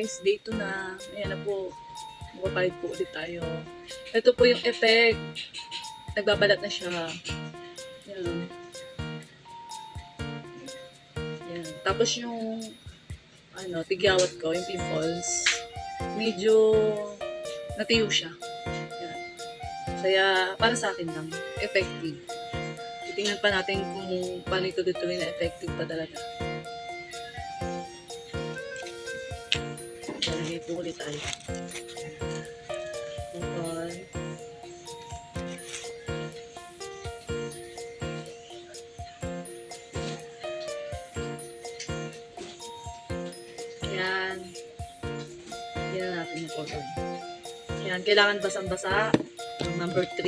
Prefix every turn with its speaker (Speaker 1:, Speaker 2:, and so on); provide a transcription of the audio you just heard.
Speaker 1: guys, day 2 na. Ayan na po. Magpapalit po ulit tayo. Ito po yung effect. Nagbabalat na siya. Ayan. Ayan. Tapos yung tigyawat ko, yung pimples, medyo natiyo siya. Ayan. Kaya, para sa akin lang, effective. Titingnan pa natin kung paano ito dito na effective pa talaga. Lagay po ulit tayo. Okay. Yan. Yan natin yung cotton. Yan. Kailangan basang-basa. Number 3.